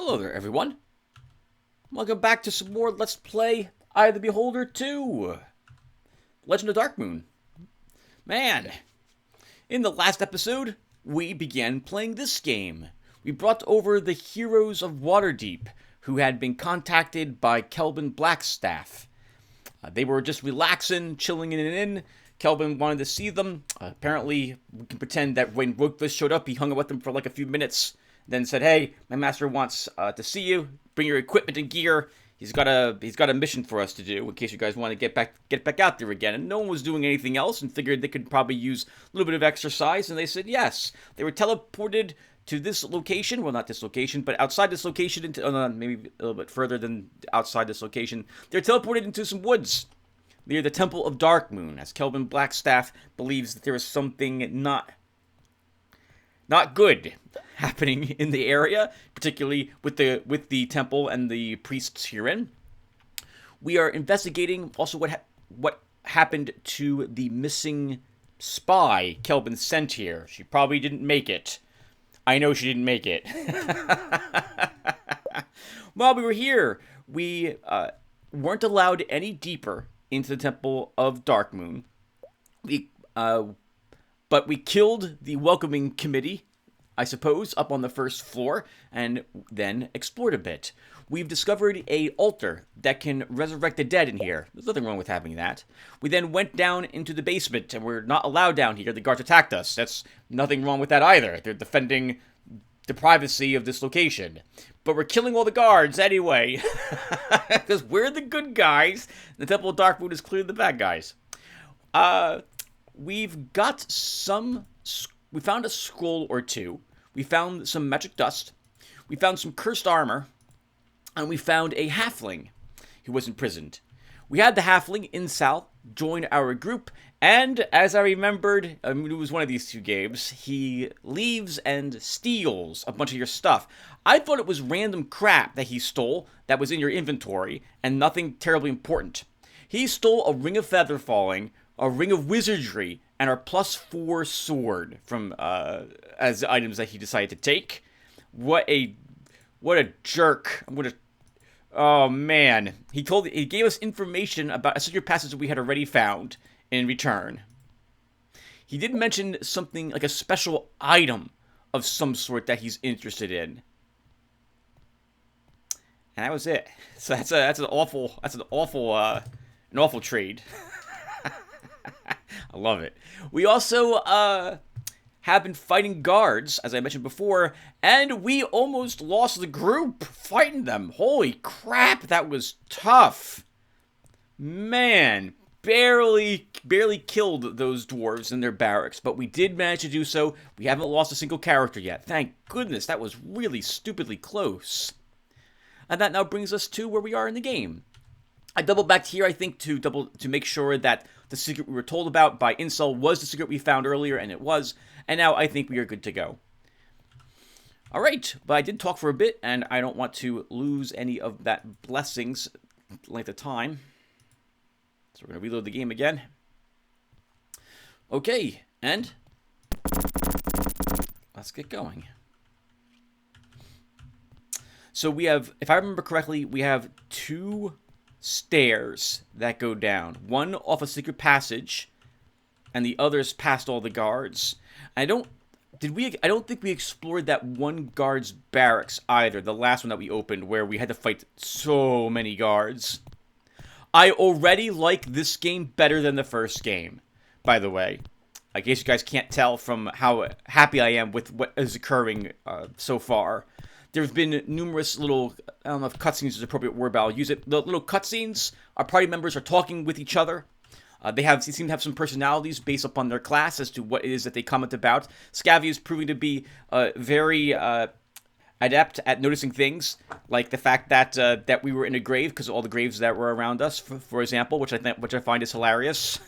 Hello there, everyone. Welcome back to some more Let's Play Eye of the Beholder 2. Legend of Darkmoon. Man, in the last episode, we began playing this game. We brought over the heroes of Waterdeep, who had been contacted by Kelvin Blackstaff. They were just relaxing, chilling in an inn. Kelvin wanted to see them. Apparently, we can pretend that when Rokvis showed up, he hung out with them for like a few minutes. Then said, "Hey, my master wants to see you. Bring your equipment and gear. He's got a mission for us to do in case you guys want to get back out there again." And no one was doing anything else, and figured they could probably use a little bit of exercise. And they said yes. They were teleported to this location. Well, not this location, but outside this location, into maybe a little bit further than outside this location. They're teleported into some woods near the Temple of Darkmoon, as Kelvin Blackstaff believes that there is something not good happening in the area, particularly with the temple and the priests herein. We are investigating also what happened to the missing spy Kelvin sent here. She probably didn't make it. I know she didn't make it. While we were here, we weren't allowed any deeper into the Temple of Darkmoon. But we killed the welcoming committee, I suppose, up on the first floor, and then explored a bit. We've discovered an altar that can resurrect the dead in here. There's nothing wrong with having that. We then went down into the basement, and we're not allowed down here. The guards attacked us. That's nothing wrong with that either. They're defending the privacy of this location. But we're killing all the guards anyway, because we're the good guys. The Temple of Darkmoon is clearly the bad guys. We found a scroll or two. We found some magic dust. We found some cursed armor. And we found a halfling who was imprisoned. We had the halfling, Insal, join our group. And as I remembered, it was one of these two games, he leaves and steals a bunch of your stuff. I thought it was random crap that he stole that was in your inventory and nothing terribly important. He stole a ring of feather falling, a ring of wizardry, and our +4 sword from as items that he decided to take. What a jerk! Oh man, he gave us information about a secret passage that we had already found in return. He did mention something like a special item of some sort that he's interested in, and that was it. So that's an awful trade. I love it. We also have been fighting guards, as I mentioned before, and we almost lost the group fighting them. Holy crap, that was tough. Man, barely killed those dwarves in their barracks, but we did manage to do so. We haven't lost a single character yet. Thank goodness, that was really stupidly close. And that now brings us to where we are in the game. I doubled back here, I think, to make sure that the secret we were told about by Insel was the secret we found earlier, and it was. And now I think we are good to go. Alright, but I did talk for a bit, and I don't want to lose any of that blessings length of time. So we're going to reload the game again. Okay, and let's get going. So we have, if I remember correctly, we have 2 stairs that go down. One off a secret passage, and the others past all the guards. I don't think we explored that one guard's barracks either, the last one that we opened, where we had to fight so many guards. I already like this game better than the first game, by the way. I guess you guys can't tell from how happy I am with what is occurring so far. There's been numerous little, I don't know if cutscenes is the appropriate word, but I'll use it. The little cutscenes, our party members are talking with each other. They seem to have some personalities based upon their class as to what it is that they comment about. Scavvy is proving to be very adept at noticing things, like the fact that we were in a grave because of all the graves that were around us, for example, which I find is hilarious.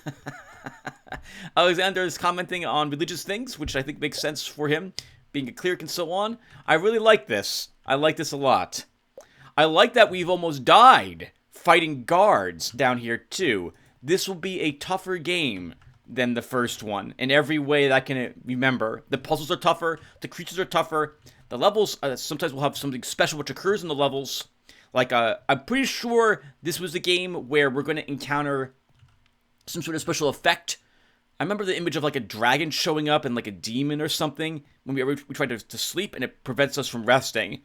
Alexander is commenting on religious things, which I think makes sense for him, being a cleric and so on. I really like this. I like this a lot. I like that we've almost died fighting guards down here too. This will be a tougher game than the first one in every way that I can remember. The puzzles are tougher, the creatures are tougher, the levels sometimes will have something special which occurs in the levels. Like, I'm pretty sure this was the game where we're going to encounter some sort of special effect. I remember the image of like a dragon showing up and like a demon or something when we tried to sleep, and it prevents us from resting.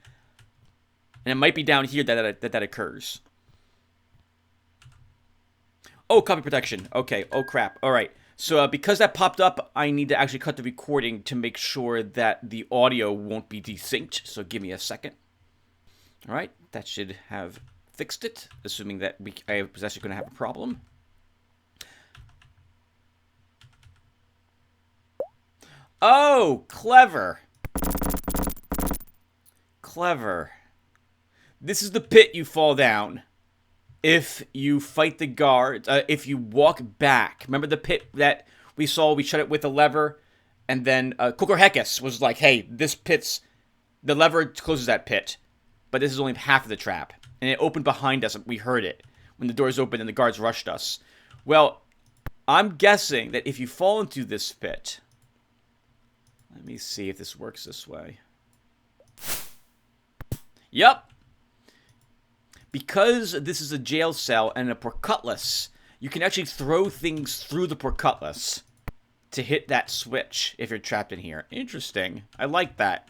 And it might be down here that occurs. Oh, copy protection. Okay. Oh, crap. All right. So because that popped up, I need to actually cut the recording to make sure that the audio won't be desynced. So give me a second. All right. That should have fixed it, assuming that I was actually going to have a problem. Oh, clever. Clever. This is the pit you fall down if you fight the guards, if you walk back. Remember the pit that we saw? We shut it with a lever, and then Kokorhekis was like, hey, the lever closes that pit, but this is only half of the trap. And it opened behind us, and we heard it when the doors opened and the guards rushed us. Well, I'm guessing that if you fall into this pit... Let me see if this works this way. Yup. Because this is a jail cell and a portcullis, you can actually throw things through the portcullis to hit that switch if you're trapped in here. Interesting. I like that.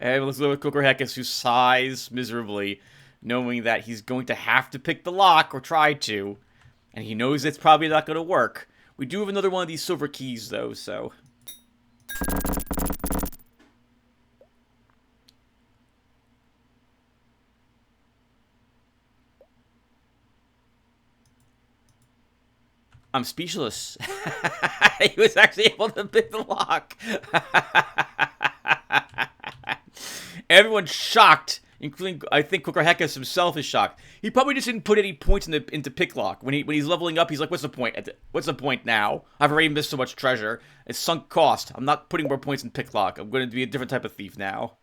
And let's look at Kokorhekis, who sighs miserably, knowing that he's going to have to pick the lock, or try to. And he knows it's probably not going to work. We do have another one of these silver keys, though, so... I'm speechless. He was actually able to pick the lock. Everyone's shocked, including, I think, Kokorhekis himself is shocked. He probably just didn't put any points into picklock. When he's leveling up, he's like, what's the point? What's the point now? I've already missed so much treasure. It's sunk cost. I'm not putting more points in picklock. I'm going to be a different type of thief now.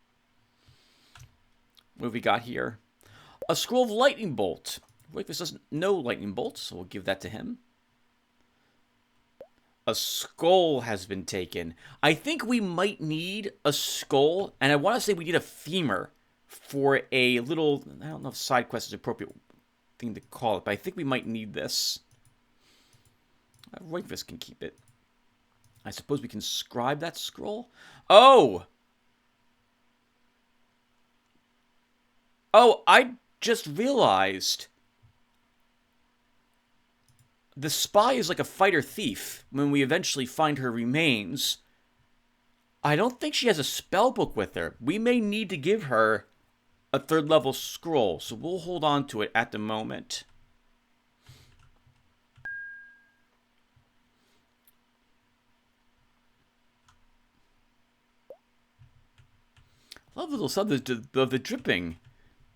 What have we got here? A scroll of lightning bolt. Wait, this doesn't know lightning bolts, so we'll give that to him. A skull has been taken. I think we might need a skull, and I want to say we need a femur for a little, I don't know if side quest is an appropriate thing to call it, but I think we might need this. Roikvis can keep it. I suppose we can scribe that scroll. Oh! Oh, I just realized... The spy is like a fighter thief when we eventually find her remains. I don't think she has a spell book with her. We may need to give her a 3rd level scroll, so we'll hold on to it at the moment. Love the little sound of the dripping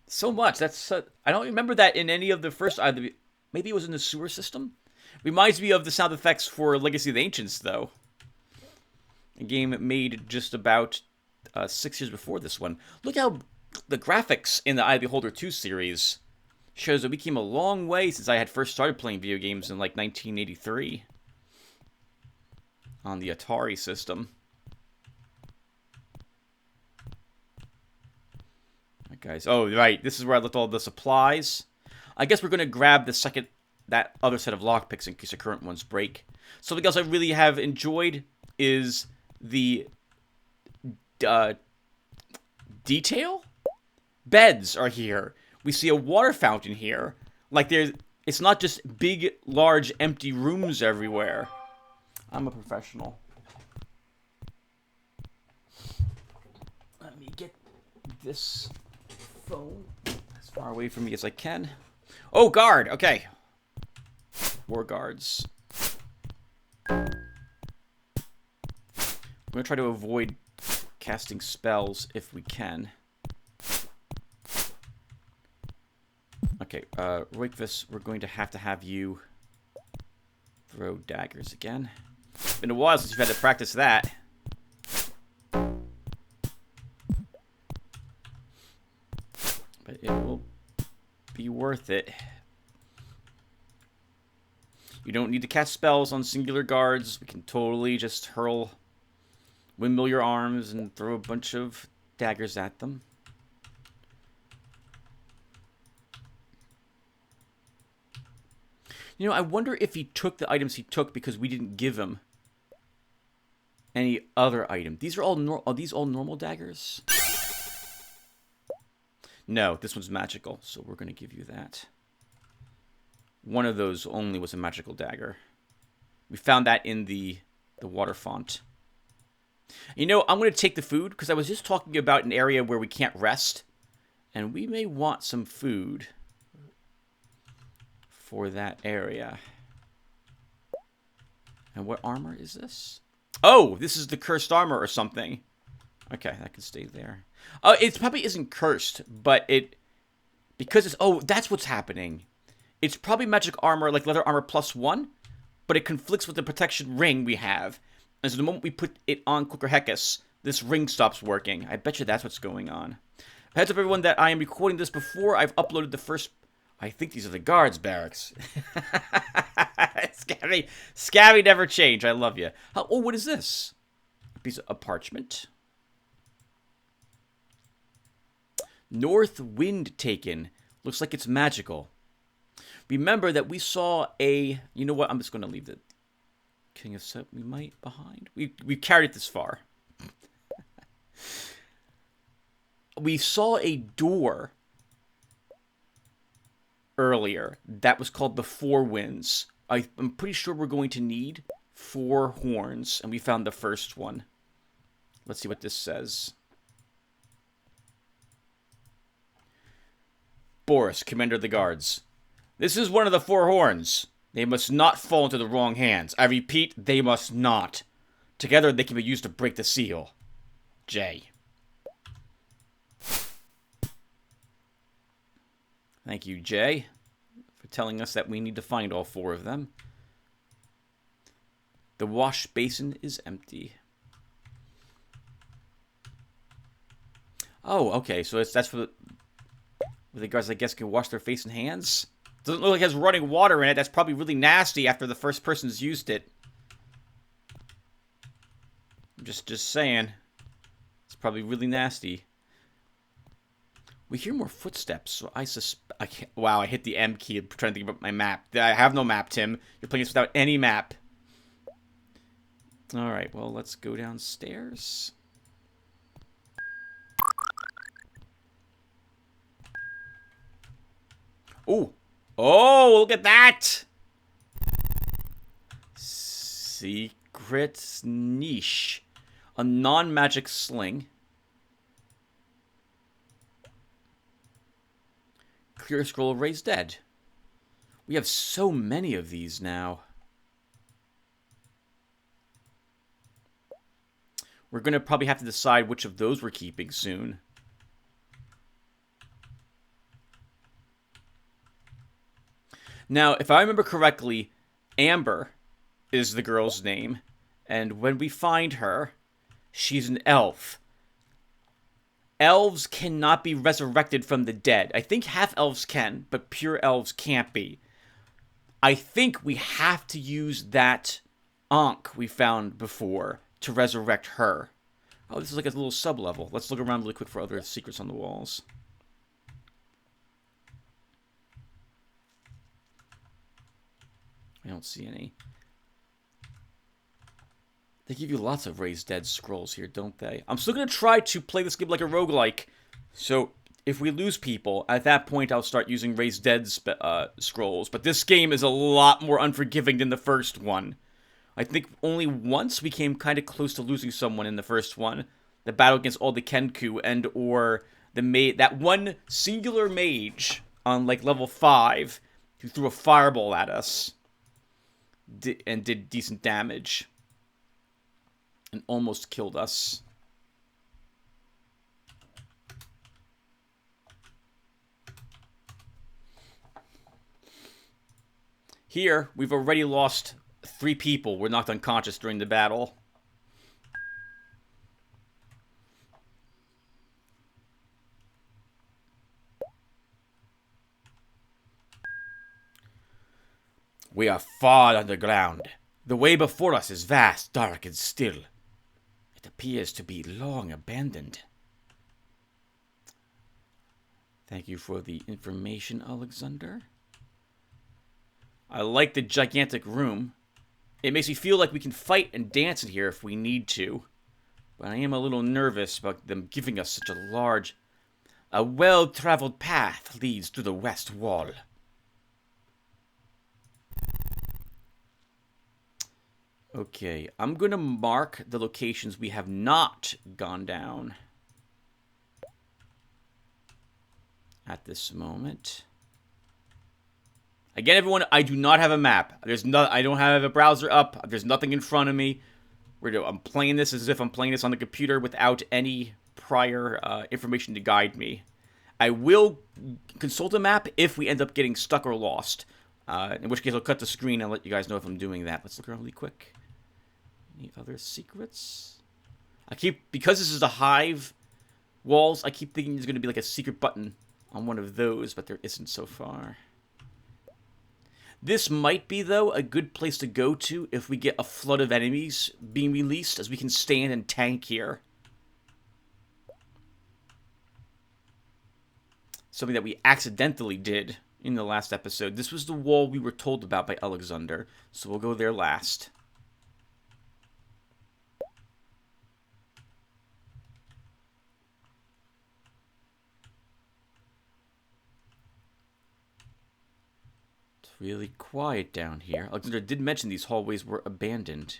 so much. That's I don't remember that in any of the first. Maybe it was in the sewer system. Reminds me of the sound effects for Legacy of the Ancients, though. A game made just about 6 years before this one. Look how the graphics in the Eye of the Beholder 2 series shows that we came a long way since I had first started playing video games in like 1983 on the Atari system. Right, guys. Oh, right. This is where I left all the supplies. I guess we're going to grab that other set of lockpicks in case the current ones break. Something else I really have enjoyed is the detail. Beds are here. We see a water fountain here. Like it's not just big, large, empty rooms everywhere. I'm a professional. Let me get this phone as far away from me as I can. Oh, guard. Okay. War guards. I'm going to try to avoid casting spells if we can. Okay, Roikvis, we're going to have you throw daggers again. It's been a while since you've had to practice that. But it will be worth it. You don't need to cast spells on singular guards. We can totally just windmill your arms and throw a bunch of daggers at them. You know, I wonder if he took the items he took because we didn't give him any other item. These are are these all normal daggers? No, this one's magical, so we're going to give you that. One of those only was a magical dagger. We found that in the water font. You know, I'm going to take the food because I was just talking about an area where we can't rest. And we may want some food for that area. And what armor is this? Oh, this is the cursed armor or something. Okay, that can stay there. It probably isn't cursed, but because it's, oh, that's what's happening. It's probably magic armor, like leather armor +1, but it conflicts with the protection ring we have. And so the moment we put it on Quicker Heckus, this ring stops working. I bet you that's what's going on. Heads up, everyone, that I am recording this before I've uploaded the first... I think these are the guards' barracks. Scabby never change. I love you. Oh, what is this? A piece of parchment. North Wind Taken. Looks like it's magical. Remember that we saw a... You know what? I'm just going to leave the King of Set we might behind. We carried it this far. We saw a door earlier that was called the Four Winds. I'm pretty sure we're going to need 4 horns, and we found the first one. Let's see what this says. Boris, Commander of the Guards. This is one of the 4 horns. They must not fall into the wrong hands. I repeat, they must not. Together, they can be used to break the seal. J. Thank you, Jay, for telling us that we need to find all 4 of them. The wash basin is empty. Oh, okay, so that's for the guards, I guess, can wash their face and hands? Doesn't look like it has running water in it. That's probably really nasty after the first person's used it. I'm just saying. It's probably really nasty. We hear more footsteps, so I suspect... Wow, I hit the M key. I'm trying to think about my map. I have no map, Tim. You're playing this without any map. Alright, well, let's go downstairs. Ooh. Oh, look at that! Secret niche. A non-magic sling. Clear scroll of raised dead. We have so many of these now. We're going to probably have to decide which of those we're keeping soon. Now, if I remember correctly, Amber is the girl's name. And when we find her, she's an elf. Elves cannot be resurrected from the dead. I think half-elves can, but pure elves can't be. I think we have to use that Ankh we found before to resurrect her. Oh, this is like a little sub-level. Let's look around really quick for other secrets on the walls. I don't see any. They give you lots of raised dead scrolls here, don't they? I'm still going to try to play this game like a roguelike. So, if we lose people, at that point I'll start using raised dead scrolls. But this game is a lot more unforgiving than the first one. I think only once we came kind of close to losing someone in the first one. The battle against all the Kenku and or that one singular mage on like level 5 who threw a fireball at us and did decent damage. And almost killed us. Here, we've already lost 3 people. Were knocked unconscious during the battle. We are far underground. The way before us is vast, dark, and still. It appears to be long abandoned. Thank you for the information, Alexander. I like the gigantic room. It makes me feel like we can fight and dance in here if we need to. But I am a little nervous about them giving us such a large... A well-traveled path leads to the west wall. Okay, I'm going to mark the locations we have not gone down at this moment. Again, everyone, I do not have a map. I don't have a browser up. There's nothing in front of me. I'm playing this as if I'm playing this on the computer without any prior information to guide me. I will consult a map if we end up getting stuck or lost. In which case, I'll cut the screen and let you guys know if I'm doing that. Let's look around really quick. Any other secrets? Because this is the hive walls, I keep thinking there's going to be like a secret button on one of those, but there isn't so far. This might be, though, a good place to go to if we get a flood of enemies being released, as we can stand and tank here. Something that we accidentally did in the last episode. This was the wall we were told about by Alexander, so we'll go there last. Really quiet down here. Alexander did mention these hallways were abandoned.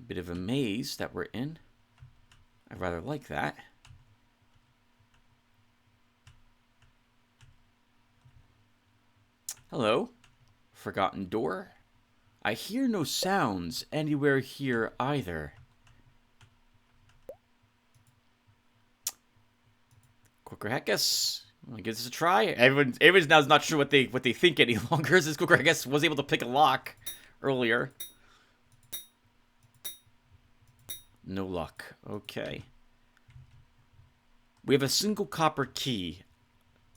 Bit of a maze that we're in. I rather like that. Hello. Forgotten door. I hear no sounds anywhere here either. Quakerheckus. I'm gonna give this a try. Everyone's now not sure what they think any longer. This Quakerheckus was able to pick a lock earlier. No luck. Okay. We have a single copper key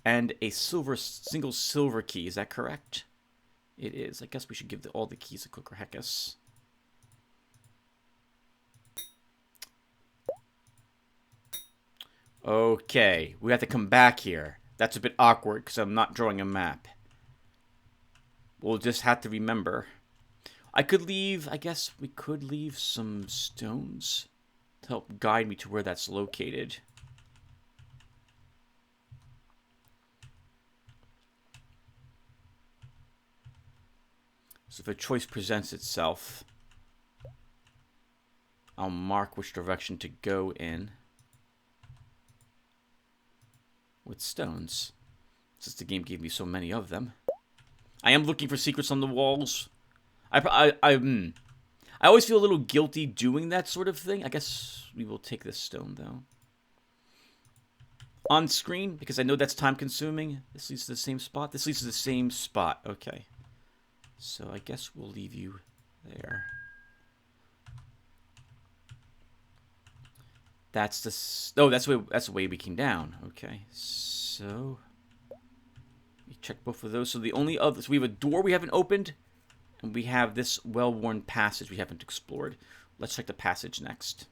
and a single silver key. Is that correct? It is. I guess we should give all the keys to Quakerheckus. Okay, we have to come back here. That's a bit awkward because I'm not drawing a map. We'll just have to remember. I guess we could leave some stones to help guide me to where that's located. So if a choice presents itself, I'll mark which direction to go in. With stones, since the game gave me so many of them. I am looking for secrets on the walls. I always feel a little guilty doing that sort of thing. I guess we will take this stone, though. On screen, because I know that's time-consuming. This leads to the same spot. This leads to the same spot. Okay. So I guess we'll leave you there. That's the way we came down. Okay, so we check both of those. So the only other, so we have a door we haven't opened, and we have this well-worn passage we haven't explored. Let's check the passage next.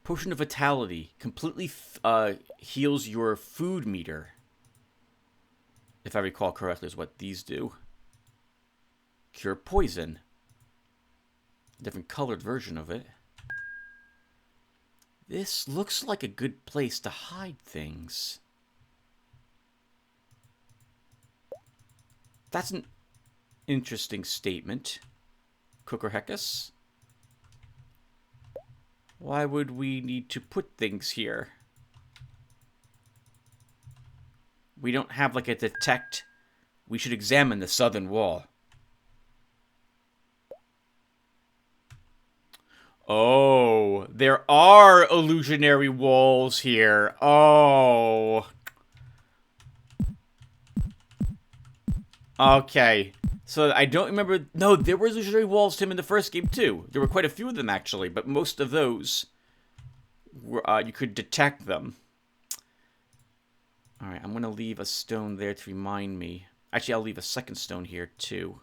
Potion of Vitality completely heals your food meter. If I recall correctly, is what these do. Cure poison. Different colored version of it. This looks like a good place to hide things. That's an interesting statement. Quakerheckus. Why would we need to put things here? We don't have like a detect. We should examine the southern wall. Oh, there are illusionary walls here. Oh. Okay. So I don't remember. No, there were illusionary walls to him in the first game too. There were quite a few of them actually, but most of those were you could detect them. All right, I'm gonna leave a stone there to remind me. Actually, I'll leave a second stone here too.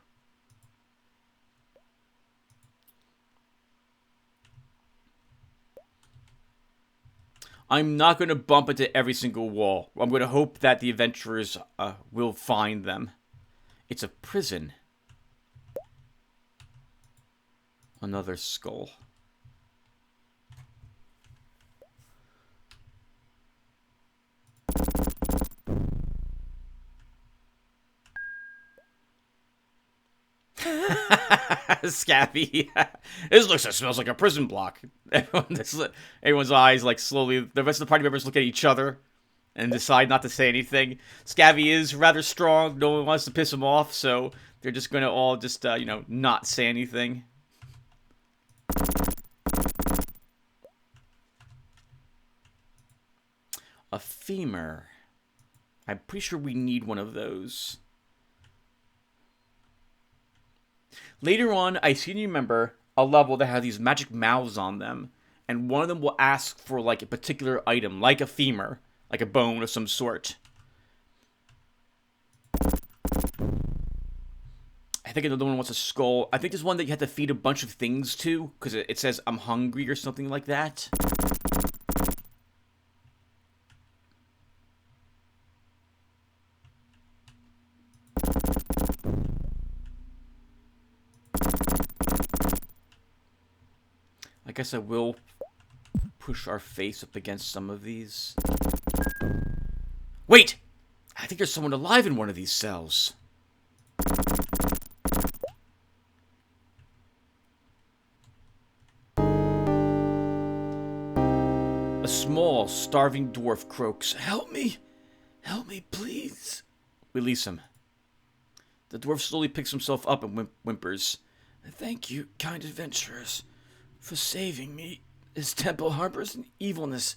I'm not going to bump into every single wall. I'm going to hope that the adventurers will find them. It's a prison. Another skull. Scabby. Smells like a prison block. Everyone's eyes like slowly. The rest of the party members look at each other and decide not to say anything. Scabby is rather strong. No one wants to piss him off, so they're just gonna all just not say anything. A femur. I'm pretty sure we need one of those. Later on, I seem to remember a level that has these magic mouths on them, and one of them will ask for like a particular item, like a femur, like a bone of some sort. I think another one wants a skull. I think there's one that you have to feed a bunch of things to, because it says I'm hungry or something like that. I guess I will push our face up against some of these. Wait! I think there's someone alive in one of these cells. A small, starving dwarf croaks, "Help me! Help me, please!" Release him. The dwarf slowly picks himself up and whimpers. "Thank you, kind adventurers, for saving me. This temple harbors an evilness,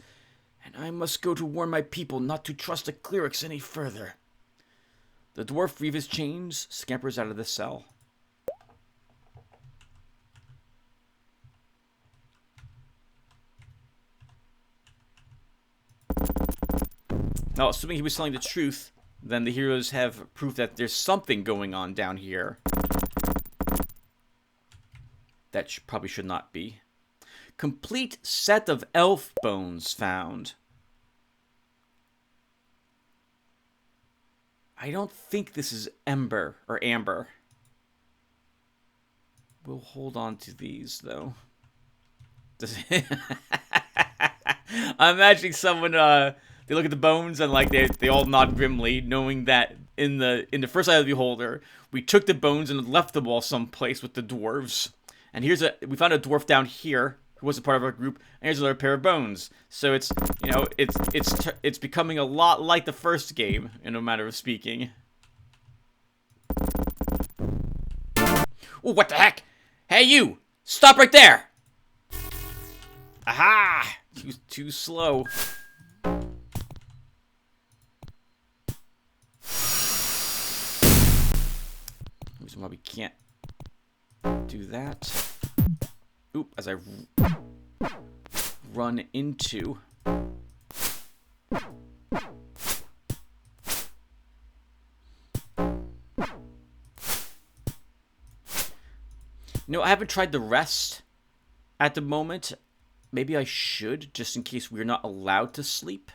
and I must go to warn my people not to trust the clerics any further." The dwarf reaves his chains, scampers out of the cell. Now, assuming he was telling the truth, then the heroes have proof that there's something going on down here that probably should not be. Complete set of elf bones found. I don't think this is Ember or Amber. We'll hold on to these, though. I'm imagining someone, they look at the bones and like they all nod grimly, knowing that in the first Eye of the Beholder, we took the bones and left them all someplace with the dwarves. And we found a dwarf down here who wasn't part of our group, and here's another pair of bones. So it's, it's becoming a lot like the first game, in a matter of speaking. Oh, what the heck? Hey, you! Stop right there! Aha! Too slow. Reason why we can't do that. Oop, as I run into. No, I haven't tried the rest at the moment. Maybe I should, just in case we're not allowed to sleep.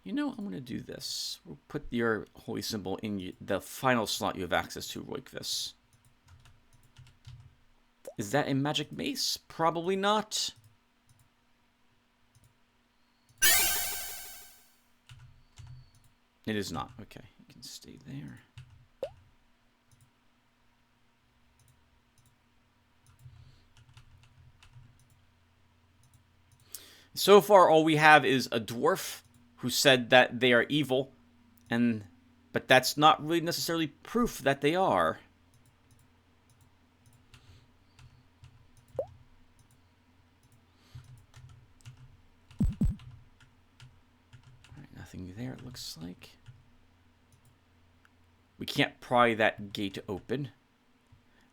You know, I'm going to do this. We'll put your holy symbol in the final slot you have access to, Roikvis. Is that a magic mace? Probably not. It is not. Okay, you can stay there. So far, all we have is a dwarf who said that they are evil, but that's not really necessarily proof that they are. All right, nothing there, it looks like. can't pry that gate open.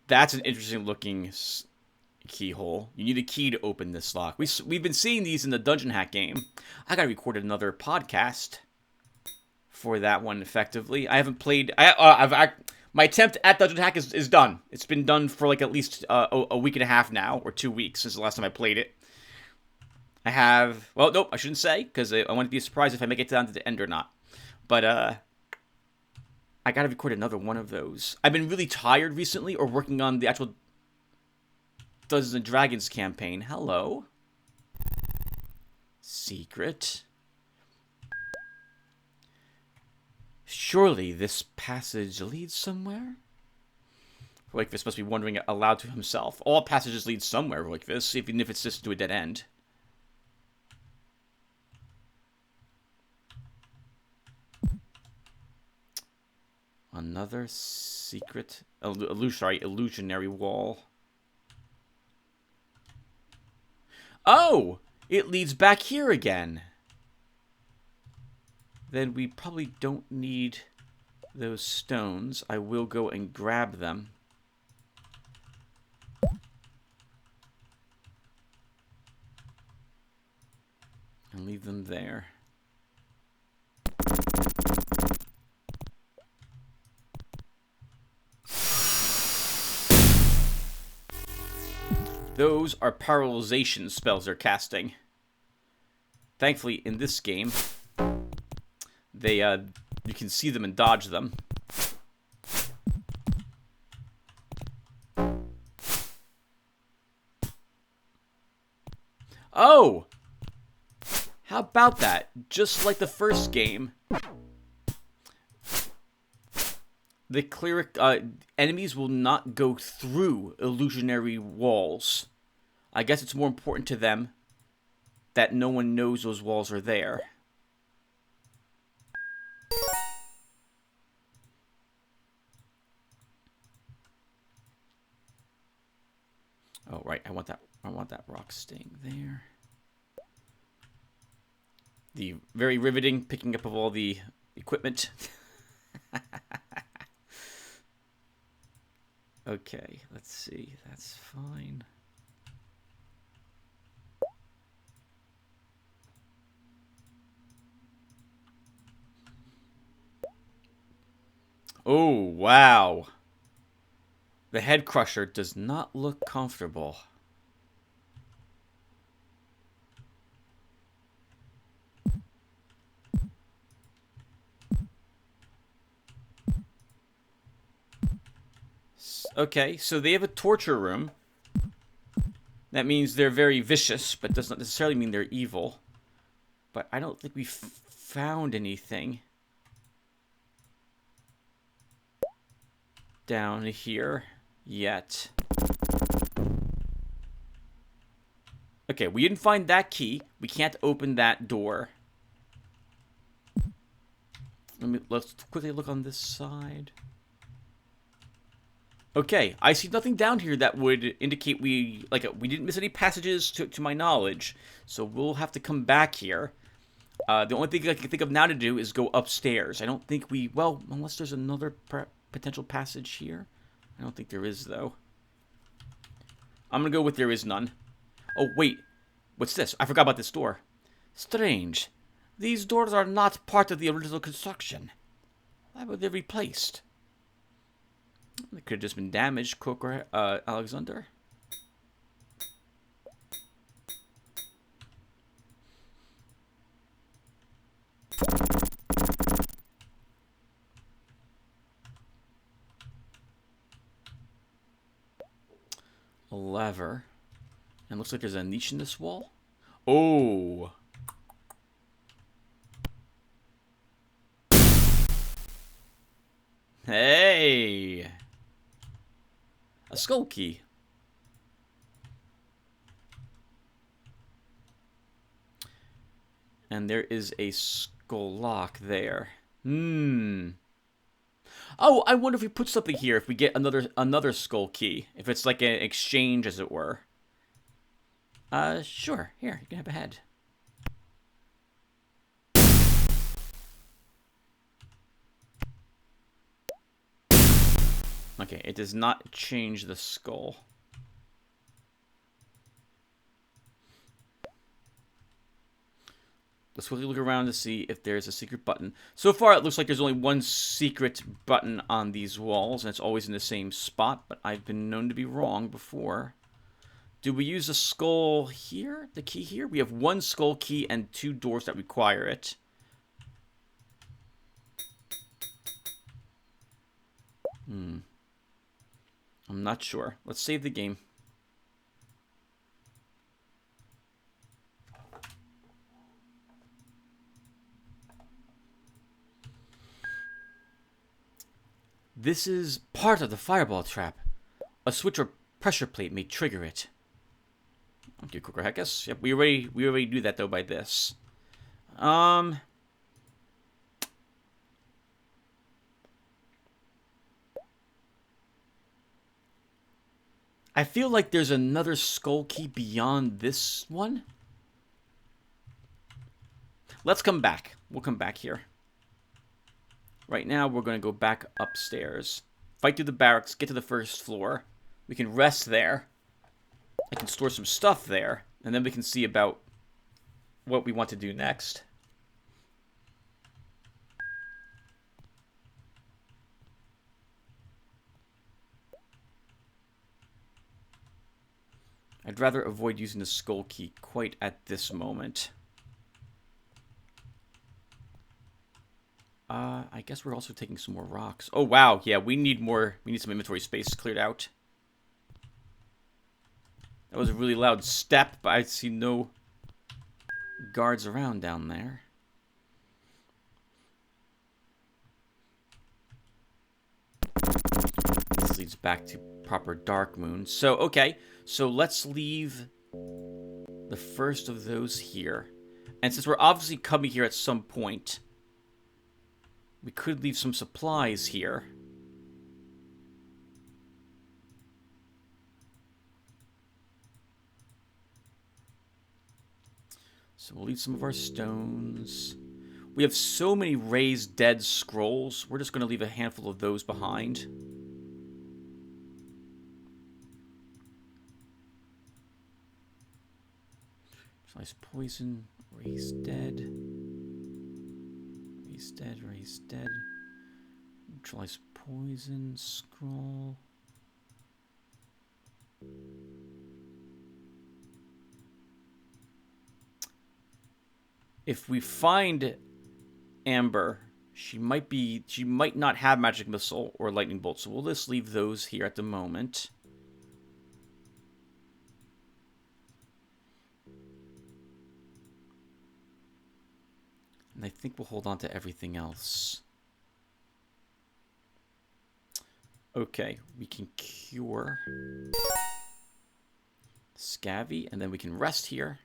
That's an interesting looking keyhole. You need a key to open this lock. We've been seeing these in the Dungeon Hack game. I gotta record another podcast for that one effectively. I haven't played... my attempt at Dungeon Hack is done. It's been done for like at least a week and a half now, or 2 weeks since the last time I played it. I have... Well, nope, I shouldn't say, because I want to be surprised if I make it down to the end or not. But, I gotta record another one of those. I've been really tired recently, or working on the actual Dungeons and Dragons campaign. Hello. Secret. Surely this passage leads somewhere? Roikvis must be wondering aloud to himself. All passages lead somewhere, Roikvis, even if it's just to a dead end. Another secret... illusionary wall. Oh! It leads back here again. Then we probably don't need those stones. I will go and grab them. And leave them there. Those are paralyzation spells they're casting. Thankfully, in this game, they you can see them and dodge them. Oh! How about that? Just like the first game, the cleric enemies will not go through illusionary walls. I guess it's more important to them that no one knows those walls are there. Oh, right. I want that rock staying there. The very riveting picking up of all the equipment. Okay, let's see. That's fine. Oh, wow. The head crusher does not look comfortable. Okay, so they have a torture room. That means they're very vicious, but does not necessarily mean they're evil. But I don't think we found anything down here yet. Okay, we didn't find that key. We can't open that door. Let's quickly look on this side. Okay, I see nothing down here that would indicate we didn't miss any passages to my knowledge. So we'll have to come back here. The only thing I can think of now to do is go upstairs. I don't think well, unless there's another potential passage here. I don't think there is, though. I'm gonna go with there is none. Oh, wait. What's this? I forgot about this door. Strange. These doors are not part of the original construction. Why were they replaced? They could have just been damaged, Coker Alexander. A lever. And looks like there's a niche in this wall. Oh. Hey. A skull key. And there is a skull lock there. Oh, I wonder if we put something here, if we get another skull key. If it's like an exchange, as it were. Sure. Here, you can have a head. Okay, it does not change the skull. Let's quickly look around to see if there's a secret button. So far, it looks like there's only one secret button on these walls, and it's always in the same spot, but I've been known to be wrong before. Do we use a skull here? The key here? We have one skull key and 2 doors that require it. I'm not sure. Let's save the game. This is part of the fireball trap. A switch or pressure plate may trigger it. Okay, quicker Heckus. Yep, we already do that though by this. I feel like there's another skull key beyond this one. Let's come back. We'll come back here. Right now, we're going to go back upstairs. Fight through the barracks, get to the first floor. We can rest there. I can store some stuff there. And then we can see about what we want to do next. I'd rather avoid using the skull key quite at this moment. I guess we're also taking some more rocks. Oh, wow. Yeah, we need more. We need some inventory space cleared out. That was a really loud step, but I see no guards around down there. This leads back to proper Dark Moon. So, okay. So let's leave the first of those here. And since we're obviously coming here at some point, we could leave some supplies here. So we'll leave some of our stones. We have so many raised dead scrolls. We're just going to leave a handful of those behind. Slice poison. Raised dead. Raised dead. Raised dead. Neutralize poison. Scroll. If we find Amber, she might not have magic missile or lightning bolt, so we'll just leave those here at the moment. And I think we'll hold on to everything else. Okay, we can cure Scavvy, and then we can rest here.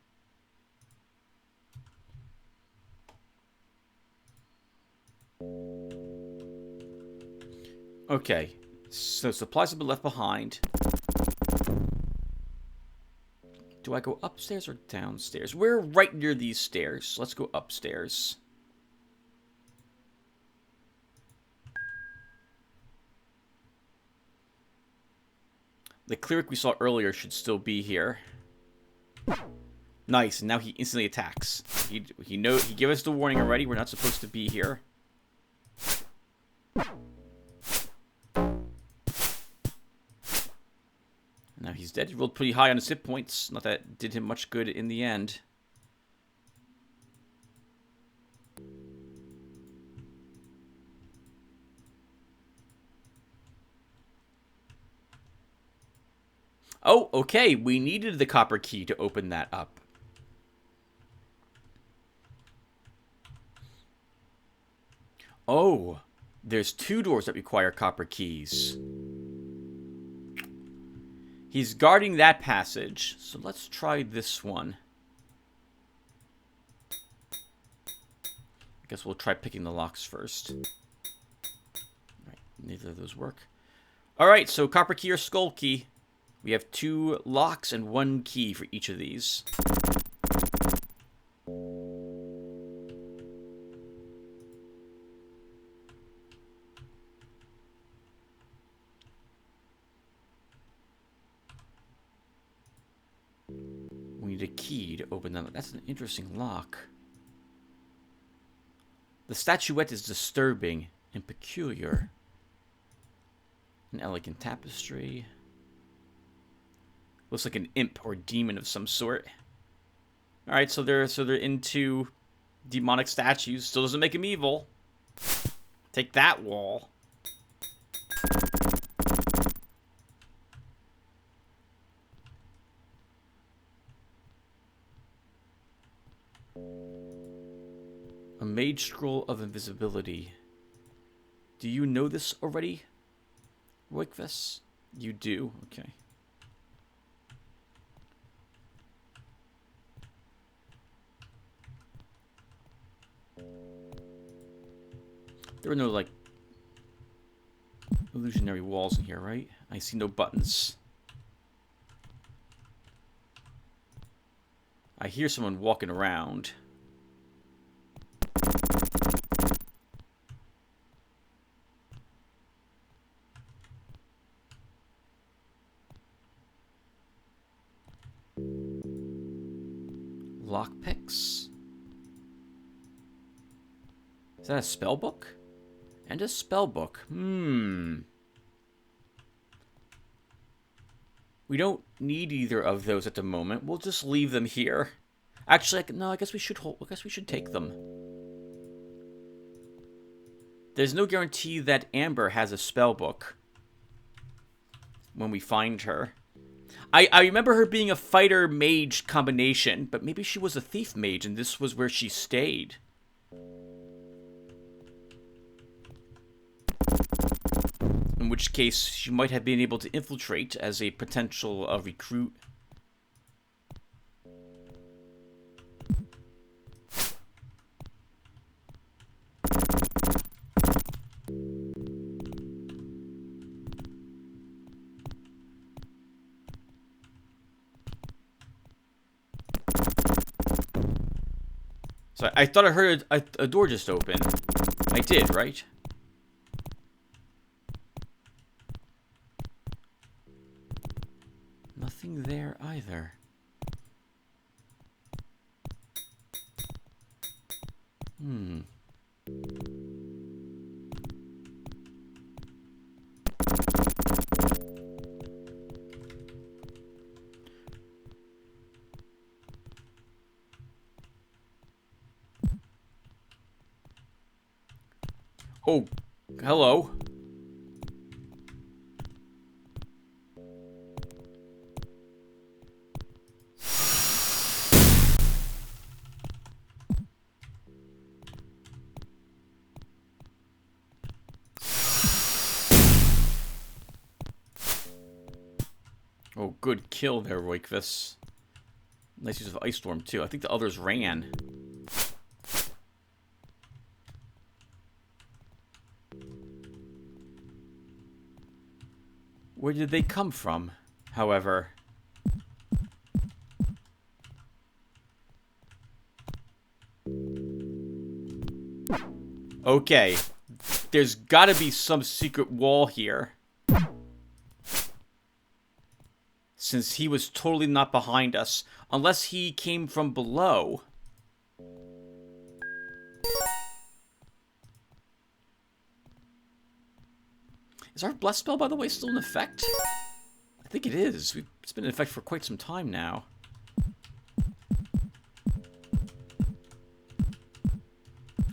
Okay, so supplies have been left behind. Do I go upstairs or downstairs? We're right near these stairs. Let's go upstairs. The cleric we saw earlier should still be here. Nice, and now he instantly attacks. He gave us the warning already. We're not supposed to be here. Now he's dead. He rolled pretty high on his hit points. Not that it did him much good in the end. Oh, okay. We needed the copper key to open that up. Oh, there's 2 doors that require copper keys. He's guarding that passage, so let's try this one. I guess we'll try picking the locks first. Right, neither of those work. Alright, so copper key or skull key. We have 2 locks and 1 key for each of these. We need a key to open them. That's an interesting lock. The statuette is disturbing and peculiar. An elegant tapestry. Looks like an imp or demon of some sort. All right, so they're into demonic statues. Still doesn't make them evil. Take that, wall. A mage scroll of invisibility. Do you know this already, Roikvis? You do? Okay. There are no, like, illusionary walls in here, right? I see no buttons. I hear someone walking around. Lockpicks? Is that a spell book? And a spell book. We don't need either of those at the moment. We'll just leave them here. Actually, no, I guess we should hold. I guess we should take them. There's no guarantee that Amber has a spell book when we find her. I remember her being a fighter mage combination, but maybe she was a thief mage and this was where she stayed. In which case, she might have been able to infiltrate as a potential recruit. So I thought I heard a door just open. I did, right? Nothing there either. Oh, hello. Oh, good kill there, Roikvis. Nice use of Ice Storm, too. I think the others ran. Where did they come from, however? Okay. There's gotta be some secret wall here. Since he was totally not behind us. Unless he came from below. Is our Bless spell, by the way, still in effect? I think it is. It's been in effect for quite some time now.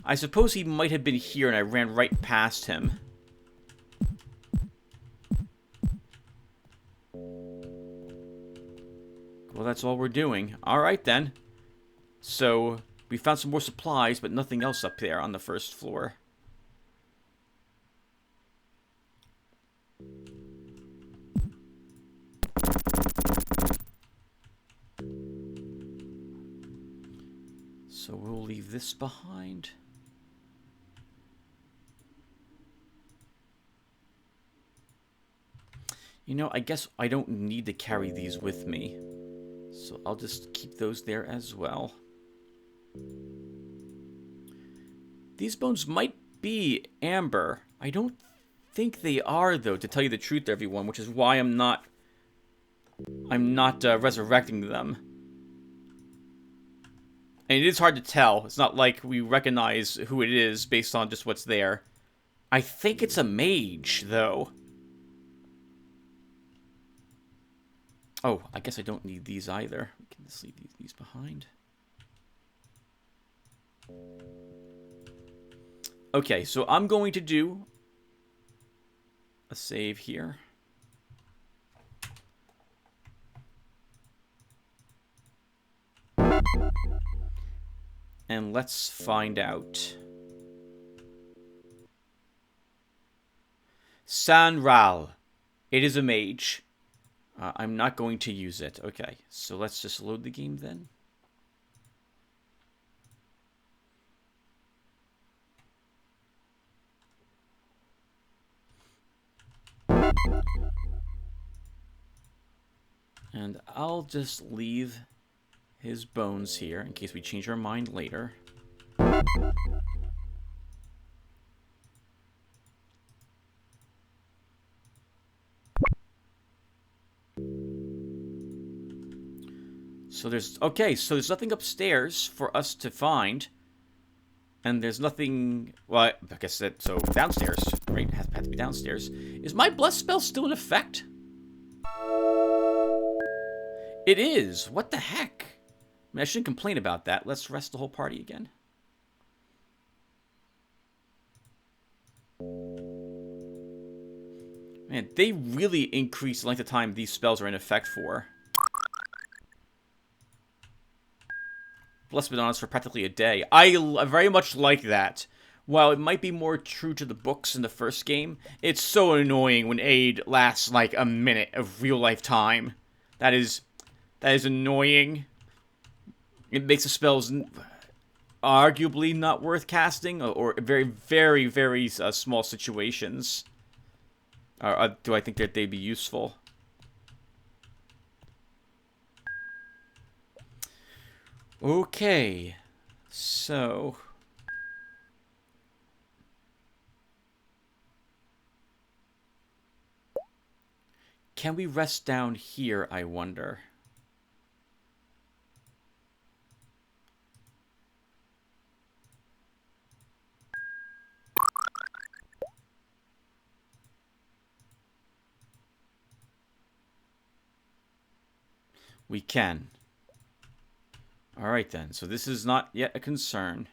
I suppose he might have been here and I ran right past him. Well, that's all we're doing. Alright then. So, we found some more supplies, but nothing else up there on the first floor. So we'll leave this behind. You know, I guess I don't need to carry these with me. So I'll just keep those there as well. These bones might be amber. I don't think they are, though, to tell you the truth, everyone, which is why I'm not resurrecting them. And it is hard to tell. It's not like we recognize who it is based on just what's there. I think it's a mage, though. Oh, I guess I don't need these either. We can just leave these behind. Okay, so I'm going to do a save here. And let's find out. Sanral. It is a mage. I'm not going to use it. Okay, so let's just load the game then. And I'll just leave his bones here in case we change our mind later. So there's there's nothing upstairs for us to find. And there's nothing, well, I guess that, so downstairs, right? It has to be downstairs. Is my bless spell still in effect? It is. What the heck? I mean, I shouldn't complain about that. Let's rest the whole party again. Man, they really increase the length of time these spells are in effect for. Bless been on us for practically a day. I very much like that. While it might be more true to the books in the first game, it's so annoying when aid lasts like a minute of real-life time. That is annoying. It makes the spells arguably not worth casting, or very, very, very small situations. Do I think that they'd be useful? Okay, so... Can we rest down here, I wonder? We can. Alright then, so this is not yet a concern.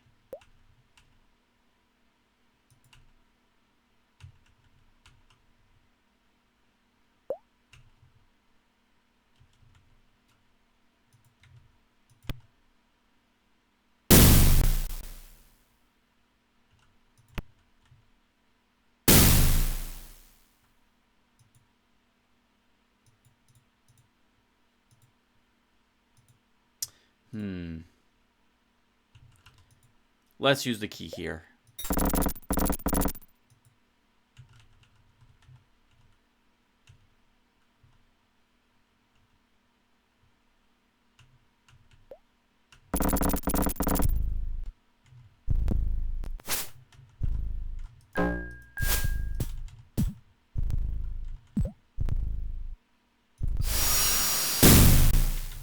Let's use the key here.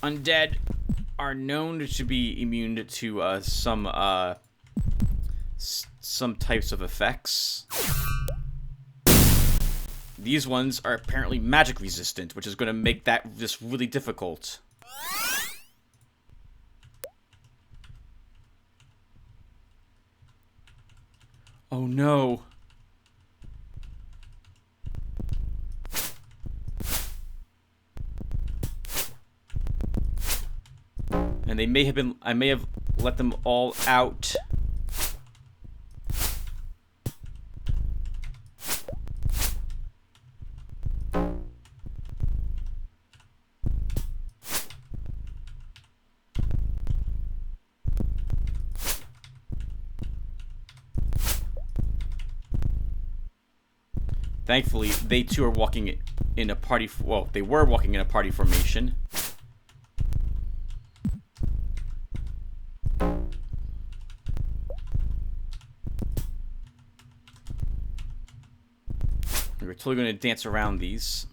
Undead are known to be immune to some types of effects. These ones are apparently magic resistant, which is going to make that just really difficult. Oh no. And they may have been, I may have let them all out. Thankfully, they too are walking in a party, well, they were walking in a party formation. We're totally going to dance around these.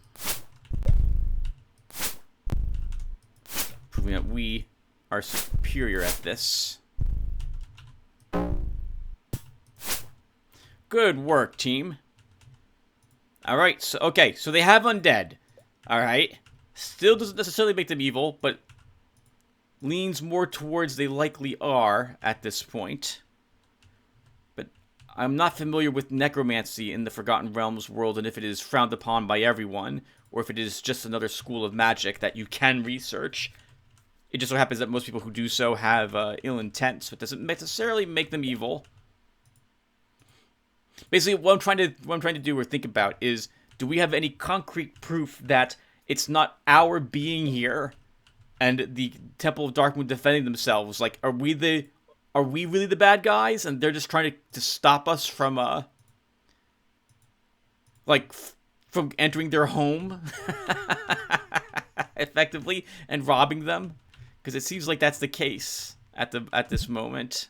Proving that we are superior at this. Good work, team. Alright, so okay, so they have undead. Alright. Still doesn't necessarily make them evil, but leans more towards they likely are at this point. But I'm not familiar with necromancy in the Forgotten Realms world, and if it is frowned upon by everyone, or if it is just another school of magic that you can research. It just so happens that most people who do so have ill intent, so it doesn't necessarily make them evil. Basically, what I'm trying to do or think about is, do we have any concrete proof that it's not our being here and the Temple of Darkmoon defending themselves? Like, are we really the bad guys, and they're just trying to stop us from from entering their home effectively and robbing them? Because it seems like that's the case at this moment.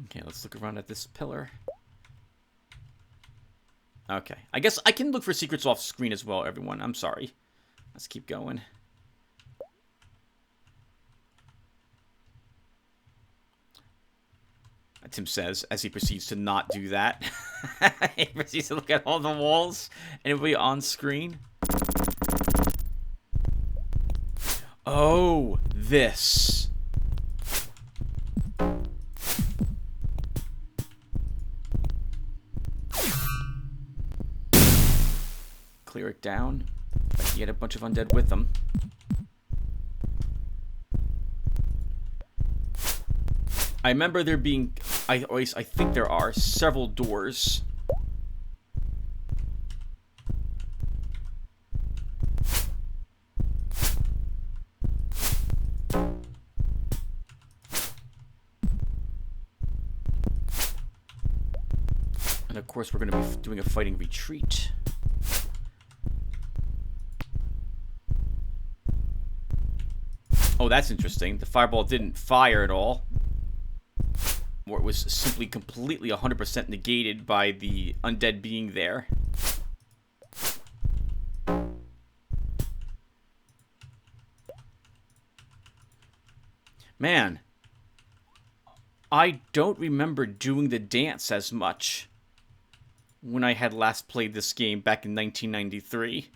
Okay, let's look around at this pillar. Okay, I guess I can look for secrets off screen as well, everyone. I'm sorry. Let's keep going. Tim says, as he proceeds to not do that. He proceeds to look at all the walls, and it'll be on screen. Oh, this. Clear it down. But he had a bunch of undead with them. I remember there being, I think there are several doors. And of course, we're going to be doing a fighting retreat. Oh, that's interesting. The fireball didn't fire at all. Or it was simply completely 100% negated by the undead being there. Man, I don't remember doing the dance as much when I had last played this game back in 1993.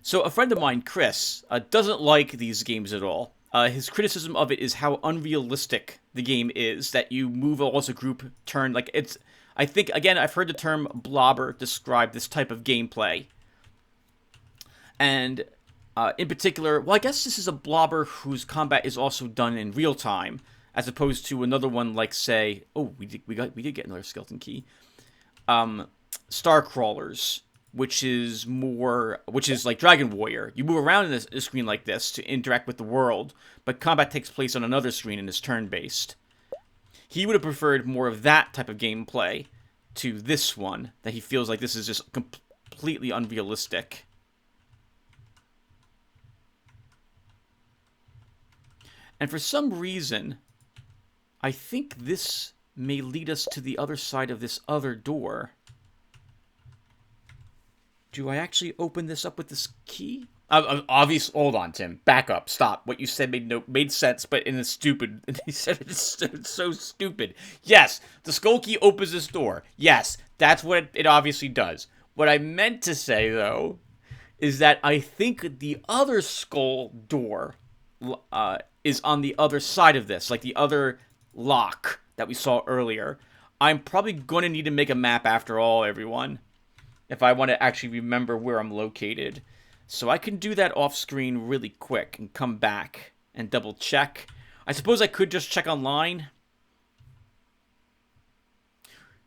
So a friend of mine, Chris, doesn't like these games at all. His criticism of it is how unrealistic the game is, that you move all as a group turn. Like, it's, I think, again, I've heard the term blobber describe this type of gameplay. And in particular, well, I guess this is a blobber whose combat is also done in real time, as opposed to another one like, say, oh, we did get another skeleton key. Star Crawlers, which is like Dragon Warrior. You move around in a screen like this to interact with the world, but combat takes place on another screen and is turn-based. He would have preferred more of that type of gameplay to this one, that he feels like this is just completely unrealistic. And for some reason, I think this may lead us to the other side of this other door. Do I actually open this up with this key? Obviously, hold on, Tim. Back up. Stop. What you said made sense, but in a stupid. He said it's so stupid. Yes, the skull key opens this door. Yes, that's what it obviously does. What I meant to say, though, is that I think the other skull door is on the other side of this, like the other lock that we saw earlier. I'm probably going to need to make a map after all, everyone, if I want to actually remember where I'm located. So I can do that off screen really quick and come back and double check. I suppose I could just check online.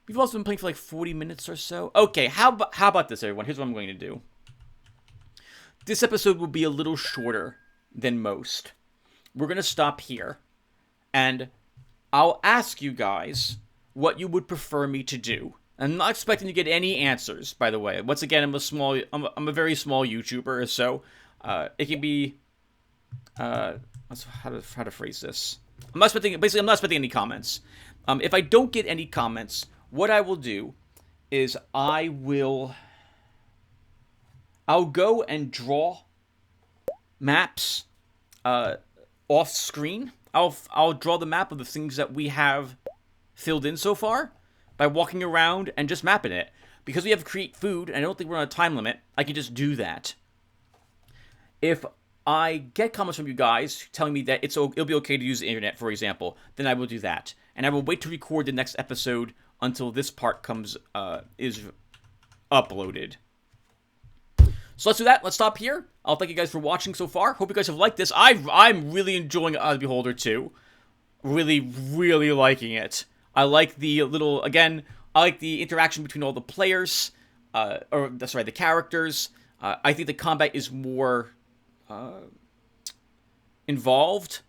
We've also been playing for like 40 minutes or so. Okay, how about this, everyone? Here's what I'm going to do. This episode will be a little shorter than most. We're going to stop here. And I'll ask you guys what you would prefer me to do. I'm not expecting to get any answers, by the way. Once again, I'm a very small YouTuber, so it can be how to phrase this. I'm not expecting any comments. If I don't get any comments, what I will do is I'll go and draw maps off screen. I'll draw the map of the things that we have filled in so far by walking around and just mapping it. Because we have to create food, and I don't think we're on a time limit, I can just do that. If I get comments from you guys telling me that it'll be okay to use the internet, for example, then I will do that. And I will wait to record the next episode until this part is uploaded. So let's do that. Let's stop here. I'll thank you guys for watching so far. Hope you guys have liked this. I'm really enjoying Eye of the Beholder 2. Really, really liking it. I like the I like the interaction between all the players, the characters. I think the combat is more involved.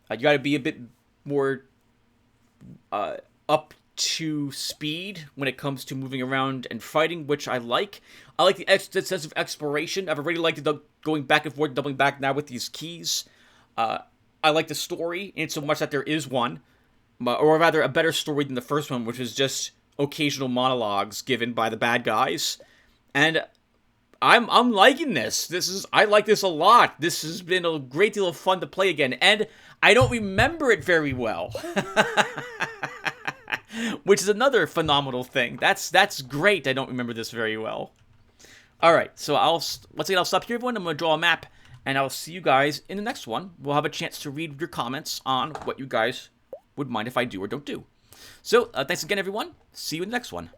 You got to be a bit more up to speed when it comes to moving around and fighting, which I like. I like the sense of exploration. I've already liked going back and forth, doubling back now with these keys. I like the story, in so much that there is one, or rather a better story than the first one, which is just occasional monologues given by the bad guys. And I'm liking this. I like this a lot. This has been a great deal of fun to play again, and I don't remember it very well. Which is another phenomenal thing. That's great. I don't remember this very well. All right, so I'll stop here, everyone. I'm going to draw a map, and I'll see you guys in the next one. We'll have a chance to read your comments on what you guys would mind if I do or don't do. So, thanks again, everyone. See you in the next one.